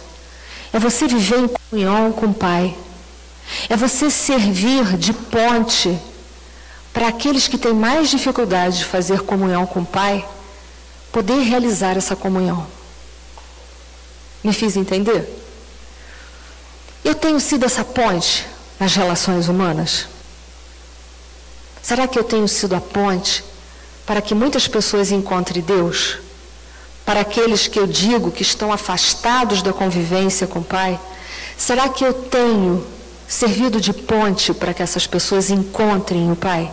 É você viver em comunhão com o Pai. É você servir de ponte para aqueles que têm mais dificuldade de fazer comunhão com o Pai, poder realizar essa comunhão. Me fiz entender? Eu tenho sido essa ponte nas relações humanas? Será que eu tenho sido a ponte para que muitas pessoas encontrem Deus? Para aqueles que eu digo que estão afastados da convivência com o Pai? Será que eu tenho servido de ponte para que essas pessoas encontrem o Pai?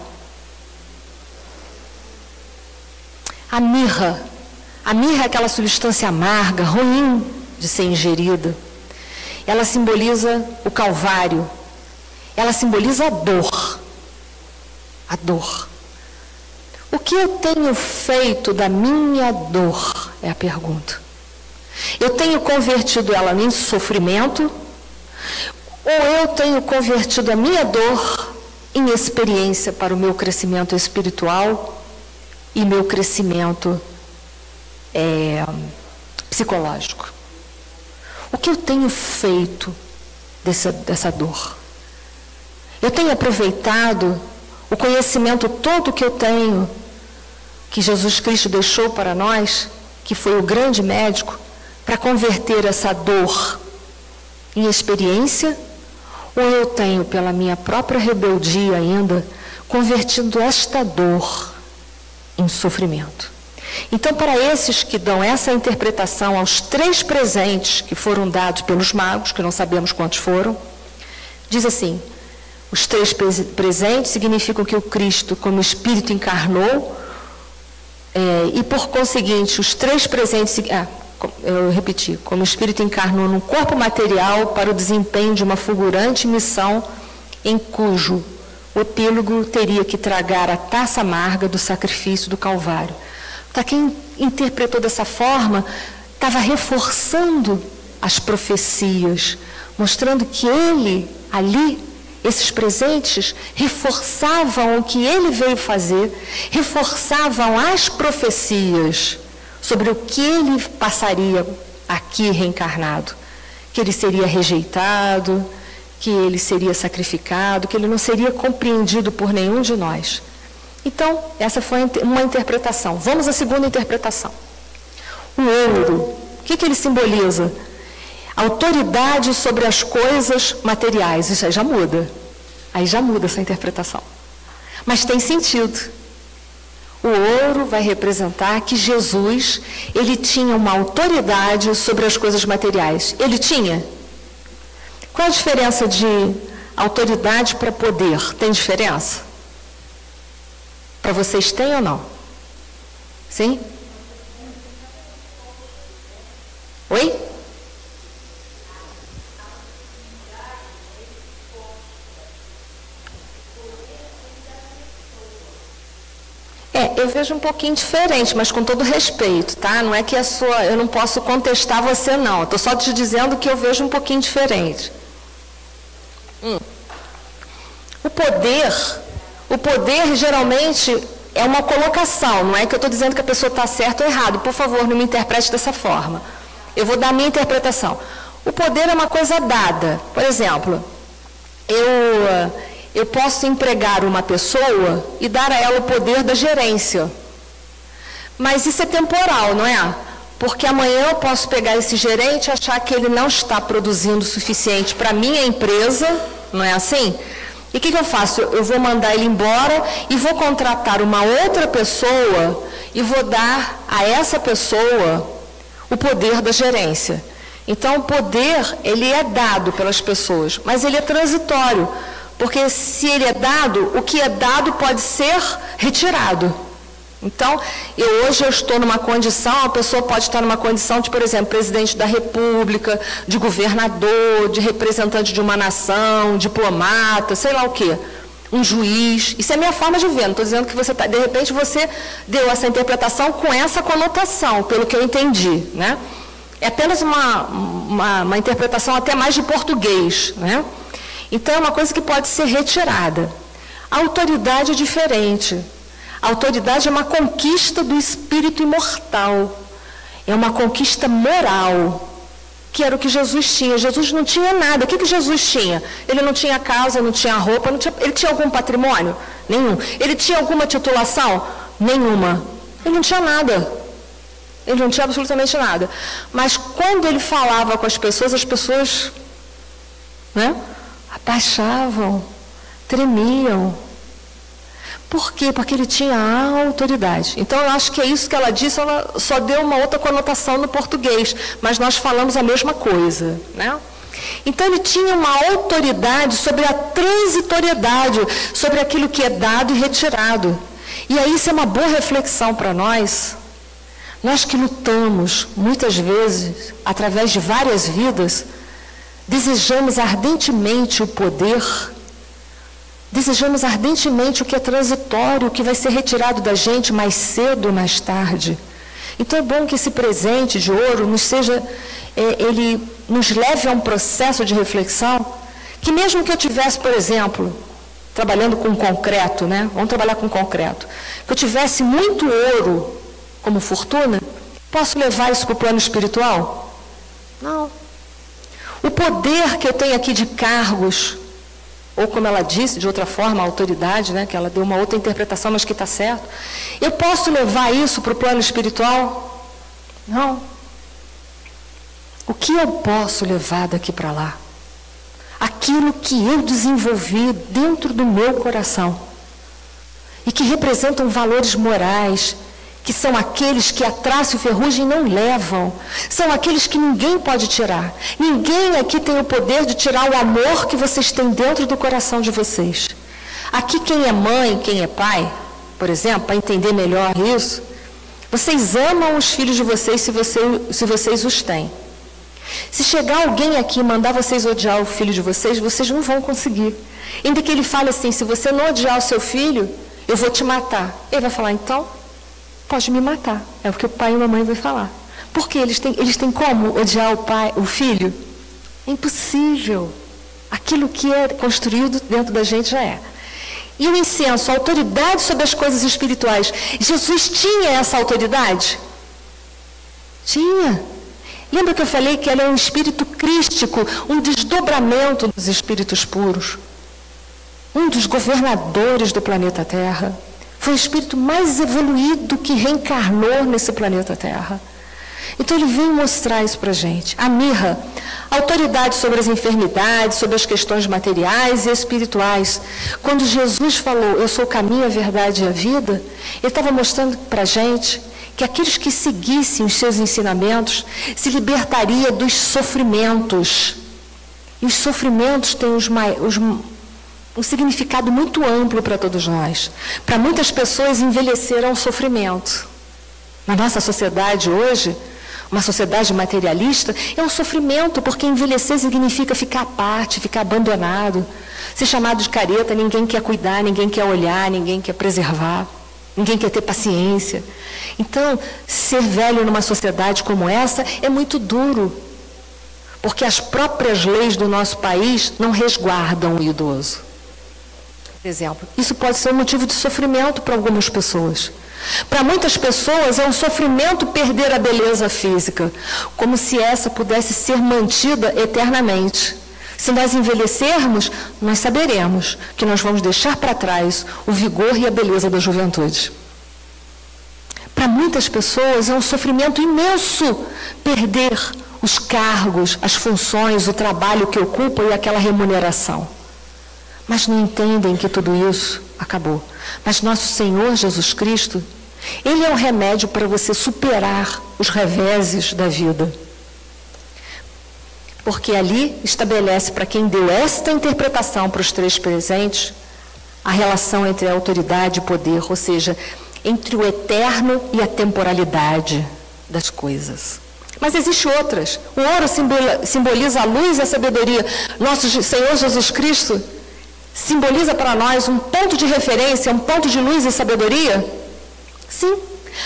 A mirra é aquela substância amarga, ruim de ser ingerida. Ela simboliza o Calvário. Ela simboliza a dor. A dor. O que eu tenho feito da minha dor? É a pergunta. Eu tenho convertido ela em sofrimento? Ou eu tenho convertido a minha dor em experiência para o meu crescimento espiritual e meu crescimento psicológico? O que eu tenho feito dessa dor? Eu tenho aproveitado o conhecimento todo que eu tenho, que Jesus Cristo deixou para nós, que foi o grande médico, para converter essa dor em experiência? Ou eu tenho, pela minha própria rebeldia ainda, convertido esta dor em sofrimento? Então, para esses que dão essa interpretação aos 3 presentes que foram dados pelos magos, que não sabemos quantos foram, diz assim: os 3 presentes significam que o Cristo, como Espírito, encarnou, e por conseguinte, os 3 presentes, eu repeti, como Espírito encarnou num corpo material para o desempenho de uma fulgurante missão em cujo o epílogo teria que tragar a taça amarga do sacrifício do Calvário. Para quem interpretou dessa forma, estava reforçando as profecias, mostrando que ele, ali, esses presentes, reforçavam o que ele veio fazer, reforçavam as profecias sobre o que ele passaria aqui reencarnado, que ele seria rejeitado, que ele seria sacrificado, que ele não seria compreendido por nenhum de nós. Então, essa foi uma interpretação. Vamos à segunda interpretação. O ouro, o que ele simboliza? Autoridade sobre as coisas materiais. Isso aí já muda. Aí já muda essa interpretação. Mas tem sentido. O ouro vai representar que Jesus, ele tinha uma autoridade sobre as coisas materiais. Ele tinha? Qual a diferença de autoridade para poder? Tem diferença? Para vocês tem ou não? Sim? Oi? Eu vejo um pouquinho diferente, mas com todo respeito, tá? Não é que eu não posso contestar você, não. Estou só te dizendo que eu vejo um pouquinho diferente. O poder geralmente é uma colocação, não é que eu estou dizendo que a pessoa está certa ou errado. Por favor, não me interprete dessa forma. Eu vou dar a minha interpretação. O poder é uma coisa dada. Por exemplo, eu posso empregar uma pessoa e dar a ela o poder da gerência. Mas isso é temporal, não é? Porque amanhã eu posso pegar esse gerente e achar que ele não está produzindo o suficiente para a minha empresa, não é assim? E o que eu faço? Eu vou mandar ele embora e vou contratar uma outra pessoa e vou dar a essa pessoa o poder da gerência. Então, o poder, ele é dado pelas pessoas, mas ele é transitório. Porque se ele é dado, o que é dado pode ser retirado. Então, hoje eu estou numa condição, a pessoa pode estar numa condição de, por exemplo, presidente da República, de governador, de representante de uma nação, diplomata, sei lá o quê, um juiz. Isso é a minha forma de ver, não estou dizendo que você está... De repente você deu essa interpretação com essa conotação, pelo que eu entendi, né? É apenas uma interpretação até mais de português, né? Então, é uma coisa que pode ser retirada. A autoridade é diferente. A autoridade é uma conquista do espírito imortal. É uma conquista moral, que era o que Jesus tinha. Jesus não tinha nada. O que Jesus tinha? Ele não tinha casa, não tinha roupa, ele tinha algum patrimônio? Nenhum. Ele tinha alguma titulação? Nenhuma. Ele não tinha nada. Ele não tinha absolutamente nada. Mas quando ele falava com as pessoas, né, abaixavam, tremiam. Por quê? Porque ele tinha a autoridade. Então, eu acho que é isso que ela disse, ela só deu uma outra conotação no português, mas nós falamos a mesma coisa, né? Então, ele tinha uma autoridade sobre a transitoriedade, sobre aquilo que é dado e retirado. E aí, isso é uma boa reflexão para nós. Nós que lutamos, muitas vezes, através de várias vidas, desejamos ardentemente o poder, desejamos ardentemente o que é transitório, o que vai ser retirado da gente mais cedo ou mais tarde. Então é bom que esse presente de ouro ele nos leve a um processo de reflexão, que mesmo que eu tivesse, por exemplo, trabalhando com concreto, né? Vamos trabalhar com concreto. Que eu tivesse muito ouro como fortuna, posso levar isso para o plano espiritual? Não. O poder que eu tenho aqui de cargos, ou como ela disse, de outra forma, a autoridade, né? Que ela deu uma outra interpretação, mas que está certo. Eu posso levar isso para o plano espiritual? Não. O que eu posso levar daqui para lá? Aquilo que eu desenvolvi dentro do meu coração e que representam valores morais, que são aqueles que a traça e o ferrugem não levam, são aqueles que ninguém pode tirar. Ninguém aqui tem o poder de tirar o amor que vocês têm dentro do coração de vocês. Aqui quem é mãe, quem é pai, por exemplo, para entender melhor isso, vocês amam os filhos de vocês se vocês os têm. Se chegar alguém aqui e mandar vocês odiar o filho de vocês, vocês não vão conseguir. Ainda que ele fale assim, se você não odiar o seu filho, eu vou te matar. Ele vai falar, então, pode me matar. É o que o pai e a mamãe vão falar. Porque eles têm como odiar o filho? É impossível. Aquilo que é construído dentro da gente já é. E o incenso, a autoridade sobre as coisas espirituais. Jesus tinha essa autoridade? Tinha. Lembra que eu falei que ele é um espírito crístico, um desdobramento dos espíritos puros? Um dos governadores do planeta Terra. Foi o espírito mais evoluído que reencarnou nesse planeta Terra. Então ele veio mostrar isso para a gente. A mirra, autoridade sobre as enfermidades, sobre as questões materiais e espirituais. Quando Jesus falou, eu sou o caminho, a verdade e a vida, ele estava mostrando para a gente que aqueles que seguissem os seus ensinamentos se libertaria dos sofrimentos. E os sofrimentos têm um significado muito amplo para todos nós. Para muitas pessoas, envelhecer é um sofrimento. Na nossa sociedade hoje, uma sociedade materialista, é um sofrimento, porque envelhecer significa ficar à parte, ficar abandonado, ser chamado de careta, ninguém quer cuidar, ninguém quer olhar, ninguém quer preservar. Ninguém quer ter paciência. Então, ser velho numa sociedade como essa é muito duro. Porque as próprias leis do nosso país não resguardam o idoso. Por exemplo, isso pode ser um motivo de sofrimento para algumas pessoas. Para muitas pessoas é um sofrimento perder a beleza física, como se essa pudesse ser mantida eternamente. Se nós envelhecermos, nós saberemos que nós vamos deixar para trás o vigor e a beleza da juventude. Para muitas pessoas é um sofrimento imenso perder os cargos, as funções, o trabalho que ocupam e aquela remuneração. Mas não entendem que tudo isso acabou. Mas nosso Senhor Jesus Cristo, Ele é um remédio para você superar os reveses da vida. Porque ali estabelece para quem deu esta interpretação para os três presentes, a relação entre a autoridade e o poder, ou seja, entre o eterno e a temporalidade das coisas. Mas existem outras. O ouro simboliza a luz e a sabedoria. Nosso Senhor Jesus Cristo simboliza para nós um ponto de referência, um ponto de luz e sabedoria? Sim.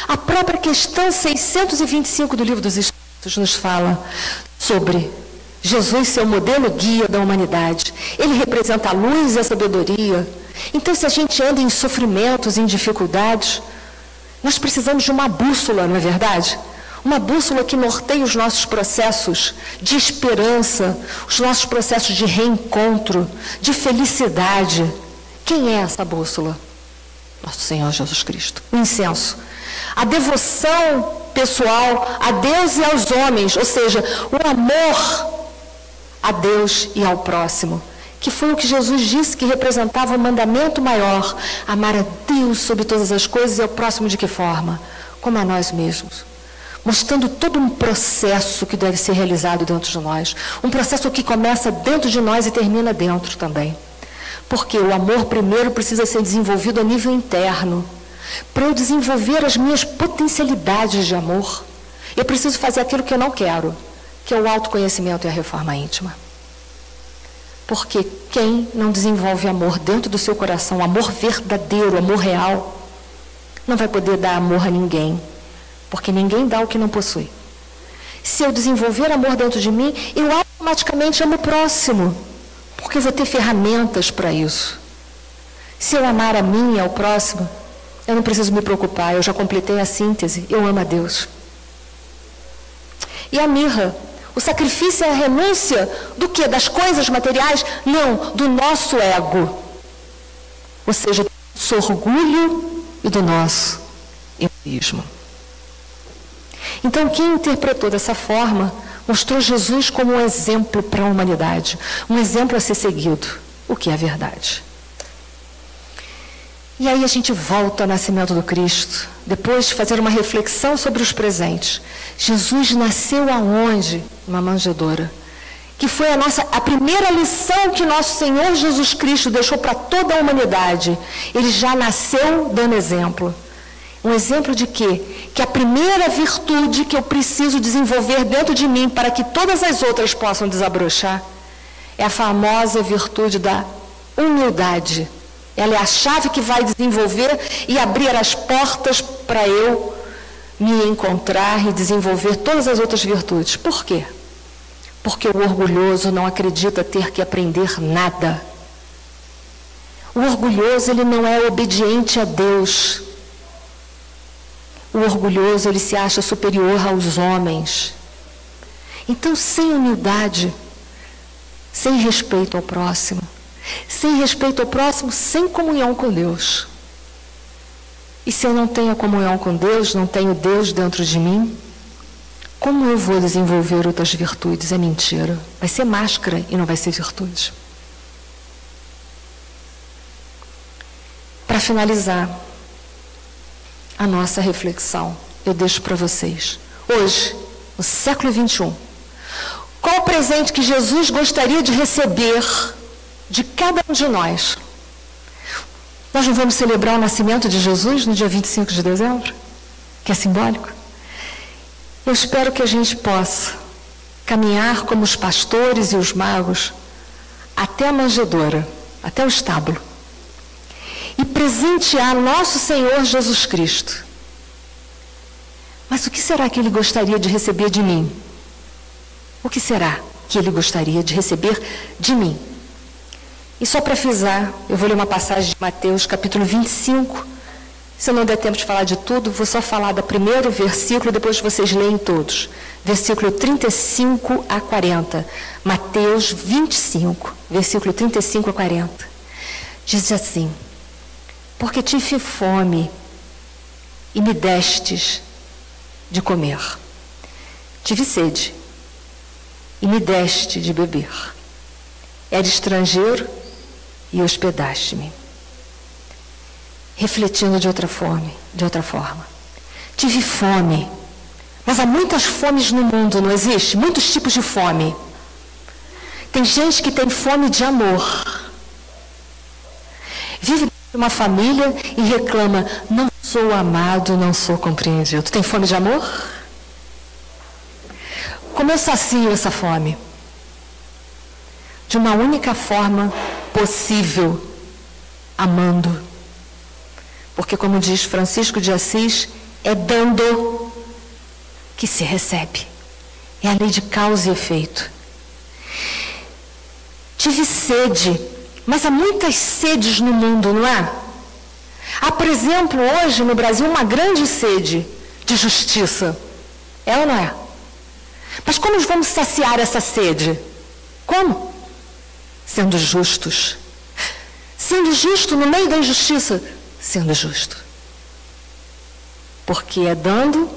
A própria questão 625 do Livro dos Espíritos nos fala sobre Jesus ser o modelo guia da humanidade. Ele representa a luz e a sabedoria. Então, se a gente anda em sofrimentos, em dificuldades, nós precisamos de uma bússola, não é verdade? Uma bússola que norteie os nossos processos de esperança, os nossos processos de reencontro, de felicidade. Quem é essa bússola? Nosso Senhor Jesus Cristo. O incenso. A devoção pessoal a Deus e aos homens, ou seja, o amor a Deus e ao próximo, que foi o que Jesus disse que representava o mandamento maior, amar a Deus sobre todas as coisas e ao próximo de que forma? Como a nós mesmos. Mostrando todo um processo que deve ser realizado dentro de nós. Um processo que começa dentro de nós e termina dentro também. Porque o amor primeiro precisa ser desenvolvido a nível interno. Para eu desenvolver as minhas potencialidades de amor, eu preciso fazer aquilo que eu não quero, que é o autoconhecimento e a reforma íntima. Porque quem não desenvolve amor dentro do seu coração, amor verdadeiro, amor real, não vai poder dar amor a ninguém. Porque ninguém dá o que não possui. Se eu desenvolver amor dentro de mim, eu automaticamente amo o próximo. Porque eu vou ter ferramentas para isso. Se eu amar a mim e ao próximo, eu não preciso me preocupar, eu já completei a síntese, eu amo a Deus. E a mirra, o sacrifício é a renúncia do quê? Das coisas materiais? Não, do nosso ego. Ou seja, do nosso orgulho e do nosso egoísmo. Então, quem interpretou dessa forma, mostrou Jesus como um exemplo para a humanidade, um exemplo a ser seguido, o que é a verdade. E aí a gente volta ao nascimento do Cristo, depois de fazer uma reflexão sobre os presentes. Jesus nasceu aonde? Numa manjedoura. Que foi a primeira lição que nosso Senhor Jesus Cristo deixou para toda a humanidade. Ele já nasceu dando exemplo. Um exemplo de quê? Que a primeira virtude que eu preciso desenvolver dentro de mim para que todas as outras possam desabrochar é a famosa virtude da humildade. Ela é a chave que vai desenvolver e abrir as portas para eu me encontrar e desenvolver todas as outras virtudes. Por quê? Porque o orgulhoso não acredita ter que aprender nada. O orgulhoso, ele não é obediente a Deus. O orgulhoso, ele se acha superior aos homens. Então, sem humildade, sem respeito ao próximo, sem comunhão com Deus. E se eu não tenho comunhão com Deus, não tenho Deus dentro de mim, como eu vou desenvolver outras virtudes? É mentira. Vai ser máscara e não vai ser virtude. Para finalizar a nossa reflexão, eu deixo para vocês. Hoje, no século 21, qual o presente que Jesus gostaria de receber de cada um de nós? Nós não vamos celebrar o nascimento de Jesus no dia 25 de dezembro? Que é simbólico? Eu espero que a gente possa caminhar como os pastores e os magos até a manjedoura, até o estábulo, e presentear nosso Senhor Jesus Cristo. Mas o que será que Ele gostaria de receber de mim? O que será que Ele gostaria de receber de mim? E só para frisar, eu vou ler uma passagem de Mateus, capítulo 25. Se eu não der tempo de falar de tudo, vou só falar do primeiro versículo, depois vocês leem todos. Versículo 35 a 40. Mateus 25, versículo 35 a 40. Diz assim: porque tive fome e me destes de comer. Tive sede e me deste de beber. Era estrangeiro e hospedaste-me. Refletindo de outra forma. Tive fome, mas há muitas fomes no mundo, não existe? Muitos tipos de fome. Tem gente que tem fome de amor. Vive uma família e reclama: não sou amado, não sou compreendido. Tem fome de amor? Como eu sacio essa fome? De uma única forma possível: amando. Porque, como diz Francisco de Assis, é dando que se recebe. É a lei de causa e efeito. Tive sede, mas há muitas sedes no mundo, não é? Há, por exemplo, hoje no Brasil, uma grande sede de justiça. É ou não é? Mas como vamos saciar essa sede? Como? Sendo justos. Sendo justo no meio da injustiça. Sendo justo. Porque é dando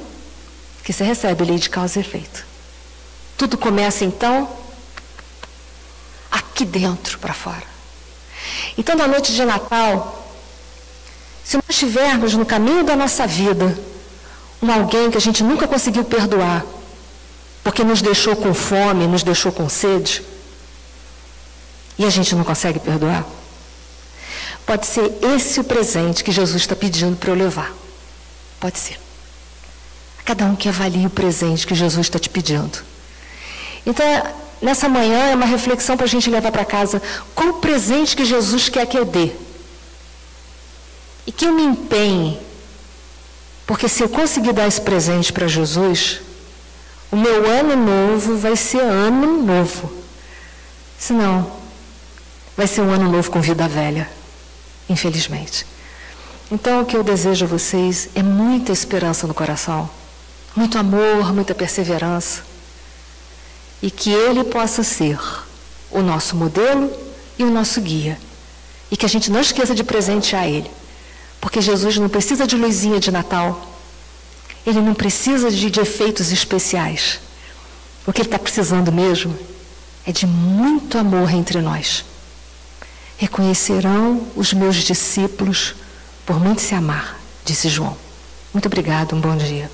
que se recebe, lei de causa e efeito. Tudo começa, então, aqui dentro para fora. Então, na noite de Natal, se nós tivermos no caminho da nossa vida alguém que a gente nunca conseguiu perdoar, porque nos deixou com fome, nos deixou com sede, e a gente não consegue perdoar, pode ser esse o presente que Jesus está pedindo para eu levar. Pode ser. Cada um que avalie o presente que Jesus está te pedindo. Então, nessa manhã é uma reflexão para a gente levar para casa. Qual o presente que Jesus quer que eu dê? E que eu me empenhe. Porque se eu conseguir dar esse presente para Jesus, o meu ano novo vai ser ano novo. Senão, vai ser um ano novo com vida velha. infelizmente. Então, o que eu desejo a vocês é muita esperança no coração, muito amor, muita perseverança, e que Ele possa ser o nosso modelo e o nosso guia, e que a gente não esqueça de presentear Ele, porque Jesus não precisa de luzinha de Natal, Ele não precisa de efeitos especiais. O que Ele está precisando mesmo é de muito amor entre nós. Reconhecerão os meus discípulos por muito se amar, disse João. Muito obrigado, um bom dia.